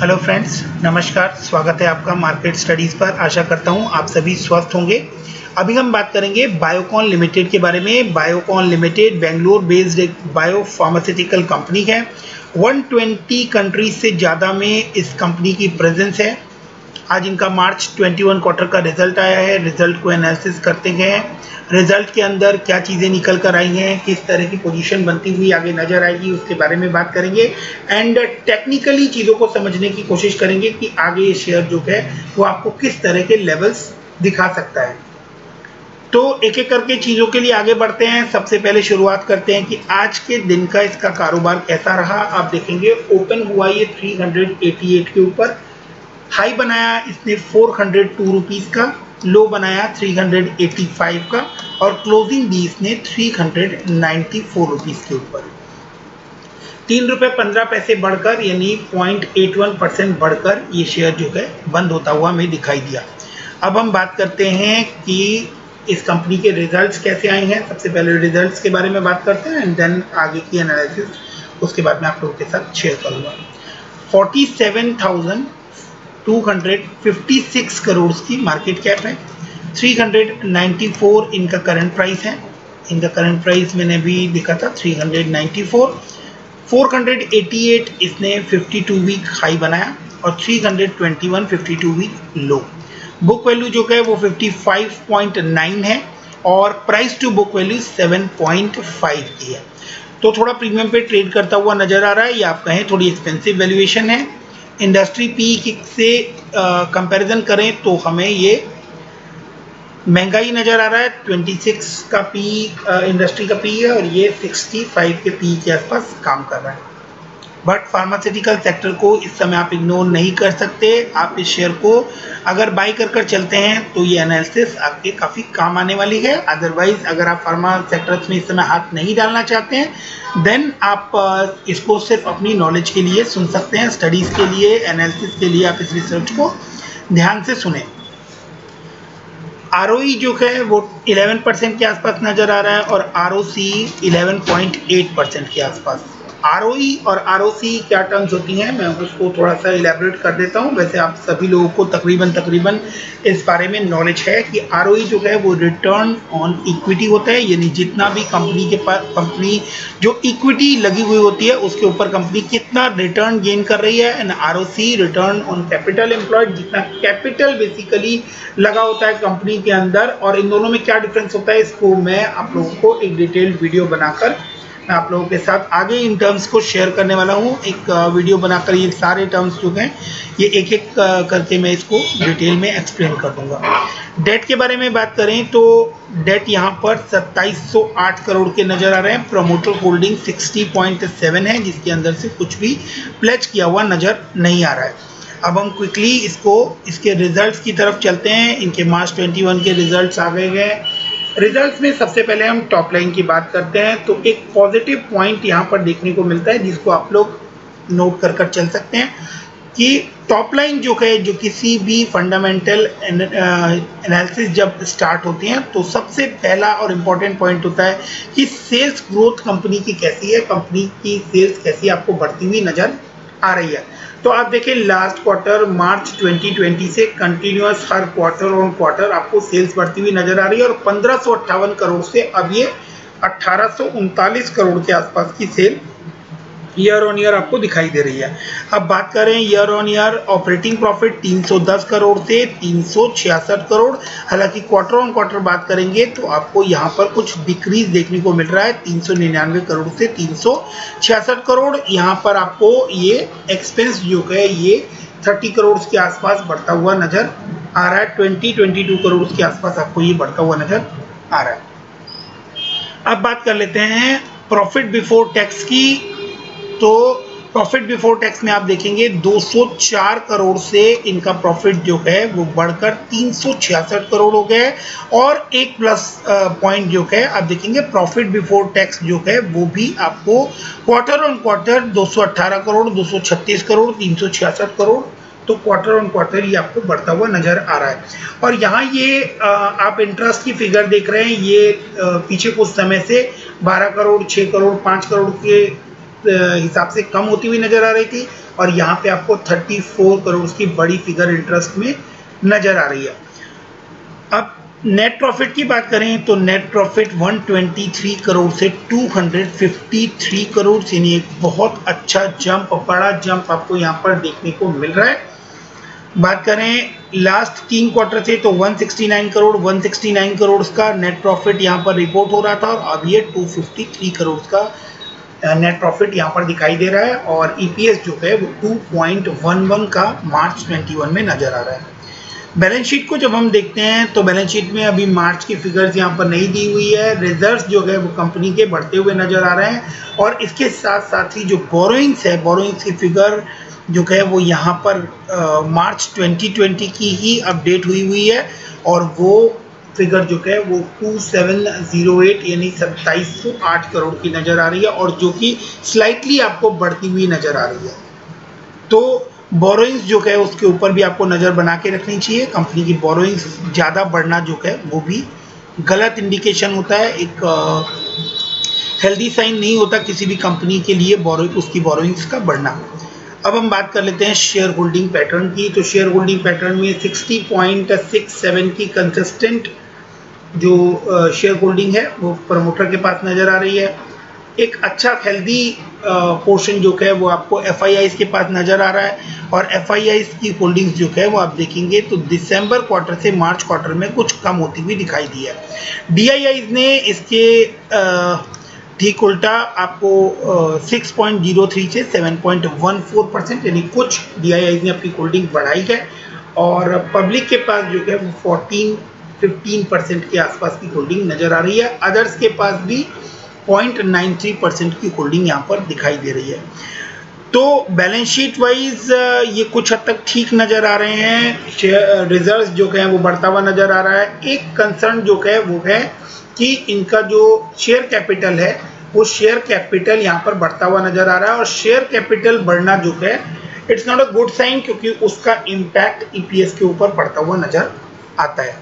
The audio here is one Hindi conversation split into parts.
हेलो फ्रेंड्स, नमस्कार। स्वागत है आपका मार्केट स्टडीज़ पर। आशा करता हूँ आप सभी स्वस्थ होंगे। अभी हम बात करेंगे बायोकॉन लिमिटेड के बारे में। बायोकॉन लिमिटेड बेंगलोर बेस्ड एक बायो फार्मास्यूटिकल कंपनी है। 120 कंट्रीज से ज़्यादा में इस कंपनी की प्रेजेंस है। आज इनका मार्च 21 क्वार्टर का रिजल्ट आया है। रिजल्ट को एनालिसिस करते हैं। रिजल्ट के अंदर क्या चीज़ें निकल कर आई हैं, किस तरह की पोजीशन बनती हुई आगे नजर आएगी, उसके बारे में बात करेंगे एंड टेक्निकली चीज़ों को समझने की कोशिश करेंगे कि आगे ये शेयर जो है वो आपको किस तरह के लेवल्स दिखा सकता है। तो एक एक करके चीज़ों के लिए आगे बढ़ते हैं। सबसे पहले शुरुआत करते हैं कि आज के दिन का इसका कारोबार कैसा रहा। आप देखेंगे ओपन हुआ ये 388 के ऊपर, हाई बनाया इसने 402 रुपीज़ का, लो बनाया 385 का और क्लोजिंग दी इसने 394 रुपीज़ के ऊपर। 3 रुपये 15 पैसे बढ़कर यानी 0.81% बढ़कर ये शेयर जो है बंद होता हुआ हमें दिखाई दिया। अब हम बात करते हैं कि इस कंपनी के रिजल्ट्स कैसे आए हैं। सबसे पहले रिजल्ट्स के बारे में बात करते हैं एंड देन आगे की एनालिसिस उसके बाद मैं आप लोगों के साथ शेयर करूँगा। 47,256 करोड़ की मार्केट कैप है। 394 इनका करंट प्राइस है। इनका करंट प्राइस मैंने भी लिखा था 394। 488 इसने 52 वीक हाई बनाया और 321 52 वीक लो। बुक वैल्यू जो है वो 55.9 है और प्राइस टू बुक वैल्यू 7.5 की है। तो थोड़ा प्रीमियम पे ट्रेड करता हुआ नजर आ रहा है, या आप कहें थोड़ी एक्सपेंसिव वैल्यूएशन है। इंडस्ट्री पी से कंपैरिजन करें तो हमें ये महंगाई नज़र आ रहा है। 26 का पी इंडस्ट्री का पी है और ये 65 के पी के आसपास काम कर रहा है। बट फार्मास्यूटिकल सेक्टर को इस समय आप इग्नोर नहीं कर सकते। आप इस शेयर को अगर बाई कर चलते हैं तो ये एनालिसिस आपके काफ़ी काम आने वाली है। अदरवाइज अगर आप फार्मा सेक्टर्स में इस समय हाथ नहीं डालना चाहते हैं देन आप इसको सिर्फ अपनी नॉलेज के लिए सुन सकते हैं। स्टडीज़ के लिए, एनालिसिस के लिए आप इस रिसर्च को ध्यान से सुने। ROE जो है वो 11% के आसपास नज़र आ रहा है और ROC 11.8% के आसपास। ROE और ROC क्या टर्म्स होती हैं मैं उसको थोड़ा सा इलेबोरेट कर देता हूँ। वैसे आप सभी लोगों को तकरीबन इस बारे में नॉलेज है कि ROE जो है वो रिटर्न ऑन इक्विटी होता है, यानी जितना भी कंपनी के पास कंपनी जो इक्विटी लगी हुई होती है उसके ऊपर कंपनी कितना रिटर्न गेन कर रही है। And ROC return on capital employed, जितना कैपिटल बेसिकली लगा होता है कंपनी के अंदर। और इन दोनों में क्या डिफरेंस होता है इसको मैं आप लोगों को एक डिटेल्ड वीडियो बनाकर मैं आप लोगों के साथ आगे इन टर्म्स को शेयर करने वाला हूँ। एक वीडियो बनाकर ये सारे टर्म्स जो हैं ये एक एक करके मैं इसको डिटेल में एक्सप्लेन कर दूंगा। डेट के बारे में बात करें तो डेट यहाँ पर 2708 करोड़ के नज़र आ रहे हैं। प्रमोटर होल्डिंग 60.7 है जिसके अंदर से कुछ भी प्लेज किया हुआ नज़र नहीं आ रहा है। अब हम क्विकली इसके रिजल्ट्स की तरफ चलते हैं। इनके मार्च 21 के रिजल्ट्स आ गए हैं। रिजल्ट्स में सबसे पहले हम टॉप लाइन की बात करते हैं तो एक पॉजिटिव पॉइंट यहाँ पर देखने को मिलता है जिसको आप लोग नोट कर चल सकते हैं कि टॉप लाइन जो है जो किसी भी फंडामेंटल एनालिसिस जब स्टार्ट होती हैं तो सबसे पहला और इम्पॉर्टेंट पॉइंट होता है कि सेल्स ग्रोथ कंपनी की कैसी है, कंपनी की सेल्स कैसी आपको बढ़ती हुई नज़र आ रही है। तो आप देखें लास्ट क्वार्टर मार्च 2020 से continuous her quarter on quarter आपको सेल्स बढ़ती हुई नजर आ रही है और 1558 करोड़ से अब ये 1839 करोड़ के आसपास की सेल ईयर ऑन ईयर आपको दिखाई दे रही है। अब बात करें year on year operating profit 310 crore से 366 करोड़। हालांकि क्वार्टर ऑन क्वार्टर बात करेंगे तो आपको यहाँ पर कुछ डिक्रीज देखने को मिल रहा है। 399 करोड़ से 366 करोड़। यहाँ पर आपको ये एक्सपेंस जो है ये 30 करोड़ के आसपास बढ़ता हुआ नजर आ रहा है। 22 करोड़ के आसपास आपको ये बढ़ता हुआ नजर आ रहा है। अब बात कर लेते हैं प्रॉफिट बिफोर टैक्स की। तो प्रॉफिट बिफोर टैक्स में आप देखेंगे 204 करोड़ से इनका प्रॉफिट जो है वो बढ़कर 366 करोड़ हो गया है। और एक प्लस पॉइंट जो है आप देखेंगे प्रॉफिट बिफोर टैक्स जो है वो भी आपको quarter on quarter 218 crore, 236 crore, 366 crore. तो क्वार्टर ऑन क्वार्टर ये आपको बढ़ता हुआ नजर आ रहा है। और यहाँ ये आप इंटरेस्ट की फिगर देख रहे हैं, ये पीछे कुछ समय से 12 करोड़, 6 करोड़, 5 करोड़ के हिसाब से कम होती हुई नज़र आ रही थी और यहाँ पे आपको 34 करोड़ की बड़ी फिगर इंटरेस्ट में नज़र आ रही है। अब नेट प्रॉफिट की बात करें तो नेट प्रॉफिट 123 करोड़ से 253 करोड़, यानी एक बहुत अच्छा जंप, बड़ा जंप आपको यहाँ पर देखने को मिल रहा है। बात करें लास्ट 3 क्वार्टर से तो 169 करोड़ का नेट प्रॉफिट यहाँ पर रिपोर्ट हो रहा था और अब ये 253 करोड़ का नेट प्रॉफिट यहाँ पर दिखाई दे रहा है और ईपीएस जो है वो 2.11 का मार्च 21 में नज़र आ रहा है। बैलेंस शीट को जब हम देखते हैं तो बैलेंस शीट में अभी मार्च की फिगर्स यहाँ पर नहीं दी हुई है। रिजर्व्स जो है वो कंपनी के बढ़ते हुए नज़र आ रहे हैं और इसके साथ साथ ही जो बोरोइंग्स है, बोरोइंग्स की फिगर जो है वो यहाँ पर मार्च 2020 की ही अपडेट हुई है और वो फिगर जो है वो 2708 यानी 2708 करोड़ की नज़र आ रही है और जो कि स्लाइटली आपको बढ़ती हुई नज़र आ रही है। तो बोरोइंग्स जो है उसके ऊपर भी आपको नज़र बना के रखनी चाहिए। कंपनी की बोरोइंग्स ज़्यादा बढ़ना जो है वो भी गलत इंडिकेशन होता है, एक हेल्दी साइन नहीं होता किसी भी कंपनी के लिए उसकी बोरोइंग्स का बढ़ना। अब हम बात कर लेते हैं शेयर होल्डिंग पैटर्न की। तो शेयर होल्डिंग पैटर्न में 60.67 की कंसिस्टेंट जो शेयर होल्डिंग है वो प्रमोटर के पास नज़र आ रही है। एक अच्छा हेल्दी पोर्शन जो है वो आपको एफआईआईज के पास नज़र आ रहा है और एफआईआईज की होल्डिंग्स जो है वो आप देखेंगे तो दिसंबर क्वार्टर से मार्च क्वार्टर में कुछ कम होती हुई दिखाई दी है। डीआईआईज ने इसके ठीक उल्टा आपको 6.03 से 7.14% यानी कुछ डीआईआईज ने अपनी होल्डिंग बढ़ाई है और पब्लिक के पास जो है वो 14-15% के आसपास की होल्डिंग नज़र आ रही है। अदर्स के पास भी 0.93% की होल्डिंग यहाँ पर दिखाई दे रही है। तो बैलेंस शीट वाइज ये कुछ हद तक ठीक नज़र आ रहे हैं। रिजर्व्स जो है वो बढ़ता हुआ नज़र आ रहा है। एक कंसर्न जो है वो है कि इनका जो शेयर कैपिटल है वो शेयर कैपिटल यहाँ पर बढ़ता हुआ नज़र आ रहा है और शेयर कैपिटल बढ़ना जो है it's not a good sign क्योंकि उसका इम्पैक्ट ईपीएस के ऊपर पड़ता हुआ नज़र आता है।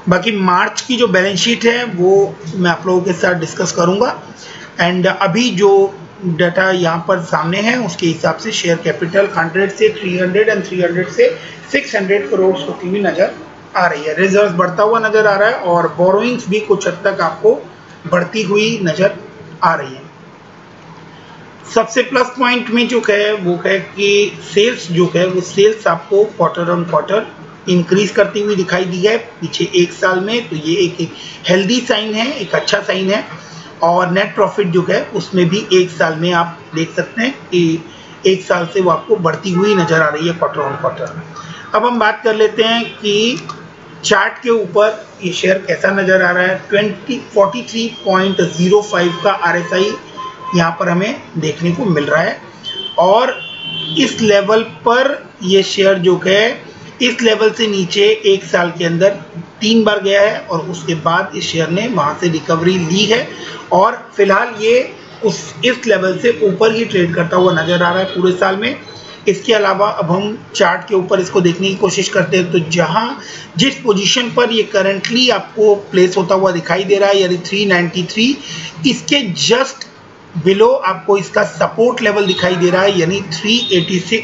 बाकी मार्च की जो बैलेंस शीट है वो मैं आप लोगों के साथ डिस्कस करूंगा एंड अभी जो डाटा यहाँ पर सामने है उसके हिसाब से शेयर कैपिटल 100 से 300 एंड 300 से 600 करोड़ होती हुई नज़र आ रही है। रिजर्व बढ़ता हुआ नज़र आ रहा है और बोरोइंग्स भी कुछ हद तक आपको बढ़ती हुई नज़र आ रही है। सबसे प्लस पॉइंट में जो है वो है कि सेल्स जो है वो सेल्स आपको क्वार्टर ऑन क्वार्टर इंक्रीज करती हुई दिखाई दी है पीछे एक साल में, तो ये एक हेल्दी साइन है, एक अच्छा साइन है। और नेट प्रॉफिट जो है उसमें भी एक साल में आप देख सकते हैं कि एक साल से वो आपको बढ़ती हुई नज़र आ रही है क्वार्टर ऑन क्वार्टर। अब हम बात कर लेते हैं कि चार्ट के ऊपर ये शेयर कैसा नज़र आ रहा है। 43.05 का आरएसआई यहाँ पर हमें देखने को मिल रहा है और इस लेवल पर ये शेयर जो है इस लेवल से नीचे एक साल के अंदर 3 बार गया है और उसके बाद इस शेयर ने वहाँ से रिकवरी ली है और फिलहाल ये इस लेवल से ऊपर ही ट्रेड करता हुआ नज़र आ रहा है पूरे साल में। इसके अलावा अब हम चार्ट के ऊपर इसको देखने की कोशिश करते हैं तो जिस पोजीशन पर ये करंटली आपको प्लेस होता हुआ दिखाई दे रहा है यानी 393, इसके जस्ट बिलो आपको इसका सपोर्ट लेवल दिखाई दे रहा है यानी 386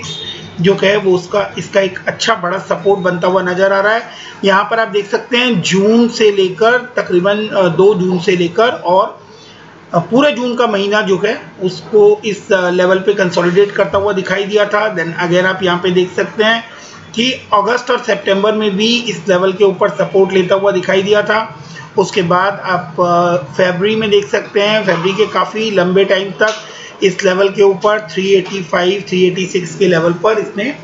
जो है वो इसका एक अच्छा बड़ा सपोर्ट बनता हुआ नज़र आ रहा है। यहाँ पर आप देख सकते हैं जून से लेकर तकरीबन 2 जून से लेकर और पूरे जून का महीना जो है उसको इस लेवल पे कंसोलिडेट करता हुआ दिखाई दिया था। देन अगेन आप यहाँ पे देख सकते हैं कि अगस्त और सितंबर में भी इस लेवल के ऊपर सपोर्ट लेता हुआ दिखाई दिया था। उसके बाद आप फरवरी में देख सकते हैं, फरवरी के काफ़ी लंबे टाइम तक इस लेवल के ऊपर 385, 386 के लेवल पर इसने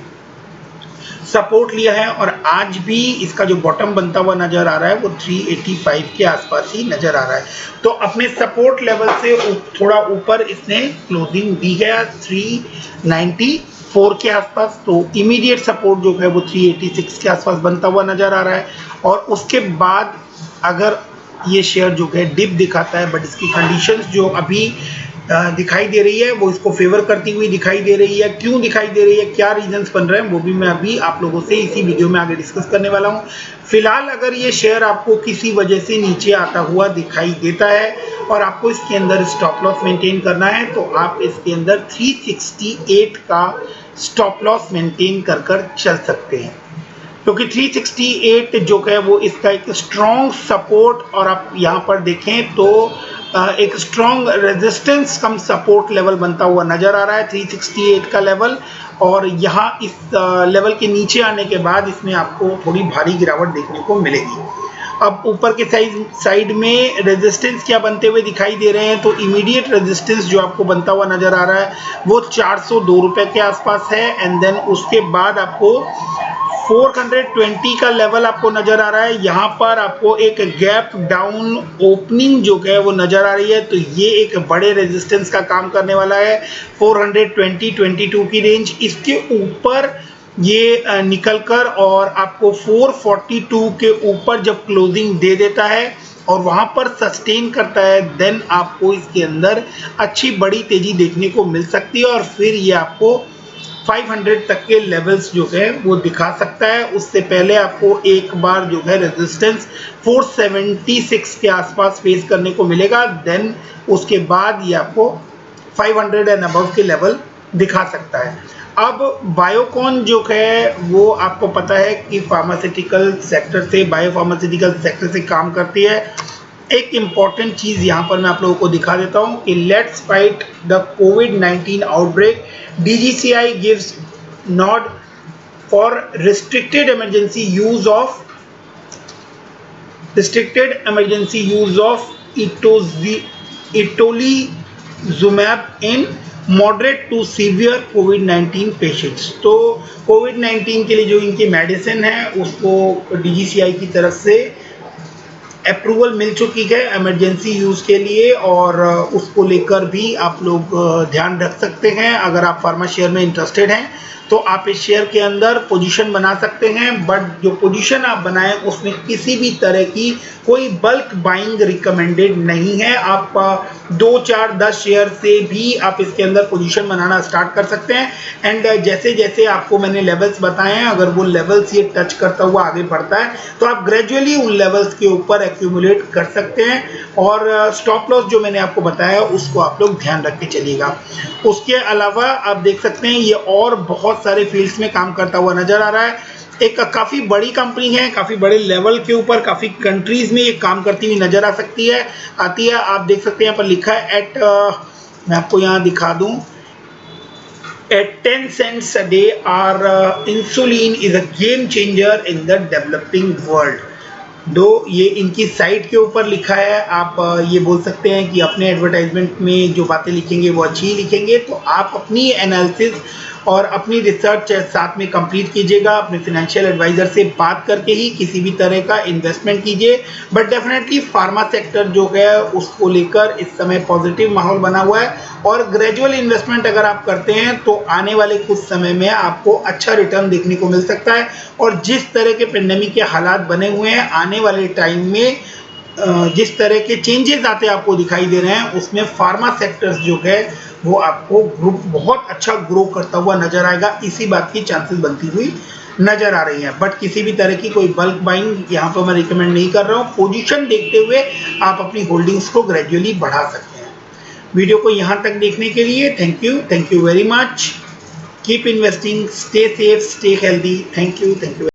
सपोर्ट लिया है और आज भी इसका जो बॉटम बनता हुआ नज़र आ रहा है वो 385 के आसपास ही नज़र आ रहा है। तो अपने सपोर्ट लेवल से थोड़ा ऊपर इसने क्लोजिंग दी गया 394 के आसपास, तो इमीडिएट सपोर्ट जो है वो 386 के आसपास बनता हुआ नज़र आ रहा है। और उसके बाद अगर ये शेयर जो है डिप दिखाता है बट इसकी कंडीशंस जो अभी दिखाई दे रही है वो इसको फेवर करती हुई दिखाई दे रही है। क्यों दिखाई दे रही है, क्या रीजंस बन रहे हैं, वो भी मैं अभी आप लोगों से इसी वीडियो में आगे डिस्कस करने वाला हूं। फिलहाल अगर ये शेयर आपको किसी वजह से नीचे आता हुआ दिखाई देता है और आपको इसके अंदर स्टॉप लॉस मेंटेन करना है तो आप इसके अंदर 368 का स्टॉप लॉस मेंटेन कर चल सकते हैं, क्योंकि 368 जो है वो इसका एक स्ट्रॉन्ग सपोर्ट और आप यहाँ पर देखें तो एक स्ट्रॉन्ग रेजिस्टेंस कम सपोर्ट लेवल बनता हुआ नजर आ रहा है 368 का लेवल। और यहाँ इस लेवल के नीचे आने के बाद इसमें आपको थोड़ी भारी गिरावट देखने को मिलेगी। अब ऊपर के साइड में रेजिस्टेंस क्या बनते हुए दिखाई दे रहे हैं, तो इमीडिएट रेजिस्टेंस जो आपको बनता हुआ नजर आ रहा है वो 402 रुपए के आसपास है। एंड देन उसके बाद आपको 420 का लेवल आपको नजर आ रहा है। यहाँ पर आपको एक गैप डाउन ओपनिंग जो है वो नजर आ रही है, तो ये एक बड़े रेजिस्टेंस का काम करने वाला है 420-22 की रेंज। इसके ऊपर ये निकलकर और आपको 442 के ऊपर जब क्लोजिंग दे देता है और वहां पर सस्टेन करता है, देन आपको इसके अंदर अच्छी बड़ी तेजी देखने को मिल सकती है और फिर ये आपको 500 तक के लेवल्स जो है वो दिखा सकता है। उससे पहले आपको एक बार जो है रेजिस्टेंस 476 के आसपास फेस करने को मिलेगा, देन उसके बाद ये आपको 500 एंड अबव के लेवल दिखा सकता है। अब बायोकॉन जो है वो आपको पता है कि फार्मास्यूटिकल सेक्टर से, बायोफार्मास्यूटिकल सेक्टर से काम करती है। एक इम्पॉर्टेंट चीज़ यहाँ पर मैं आप लोगों को दिखा देता हूँ कि लेट्स फाइट द कोविड-19 outbreak, DGCI gives nod for restricted emergency use of itolizumab in moderate to severe कोविड-19 पेशेंट्स। तो कोविड-19 के लिए जो इनकी मेडिसिन है उसको DGCI की तरफ से अप्रूवल मिल चुकी है इमरजेंसी यूज़ के लिए और उसको लेकर भी आप लोग ध्यान रख सकते हैं। अगर आप फार्मा शेयर में इंटरेस्टेड हैं तो आप इस शेयर के अंदर पोजीशन बना सकते हैं, बट जो पोजीशन आप बनाएं उसमें किसी भी तरह की कोई बल्क बाइंग रिकमेंडेड नहीं है। आप 2, 4, 10 शेयर से भी आप इसके अंदर पोजीशन बनाना स्टार्ट कर सकते हैं। एंड जैसे जैसे आपको मैंने लेवल्स बताए हैं, अगर वो लेवल्स ये टच करता हुआ आगे बढ़ता है तो आप ग्रेजुअली उन लेवल्स के ऊपर एक्यूमुलेट कर सकते हैं और स्टॉप लॉस जो मैंने आपको बताया उसको आप लोग ध्यान रख के चलिएगा। उसके अलावा आप देख सकते हैं ये और बहुत सारे फील्ड्स में काम करता हुआ नजर आ रहा है। एक काफ़ी बड़ी कंपनी है, काफ़ी बड़े लेवल के ऊपर काफ़ी कंट्रीज में ये काम करती हुई नजर आ सकती है, आती है। आप देख सकते हैं यहाँ पर लिखा है मैं आपको यहाँ दिखा दूं, at 10 cents a day our insulin is a game changer in the developing world। दो ये इनकी साइट के ऊपर लिखा है, आप ये बोल सकते हैं कि अपने एडवर्टाइजमेंट में जो बातें लिखेंगे वो अच्छी ही लिखेंगे। तो आप अपनी एनालिसिस और अपनी रिसर्च साथ में कंप्लीट कीजिएगा, अपने फाइनेंशियल एडवाइज़र से बात करके ही किसी भी तरह का इन्वेस्टमेंट कीजिए। बट डेफिनेटली फार्मा सेक्टर जो है उसको लेकर इस समय पॉजिटिव माहौल बना हुआ है और ग्रेजुअल इन्वेस्टमेंट अगर आप करते हैं तो आने वाले कुछ समय में आपको अच्छा रिटर्न देखने को मिल सकता है। और जिस तरह के पेंडेमिक के हालात बने हुए हैं, आने वाले टाइम में जिस तरह के चेंजेस आते आपको दिखाई दे रहे हैं उसमें फार्मा सेक्टर्स जो है वो आपको ग्रुप बहुत अच्छा ग्रो करता हुआ नजर आएगा। इसी बात की चांसेस बनती हुई नजर आ रही है। बट किसी भी तरह की कोई बल्क बाइंग यहाँ पर मैं रिकमेंड नहीं कर रहा हूँ। पोजीशन देखते हुए आप अपनी होल्डिंग्स को ग्रेजुअली बढ़ा सकते हैं। वीडियो को यहाँ तक देखने के लिए thank you very much. Keep investing, stay safe, stay healthy. Thank you.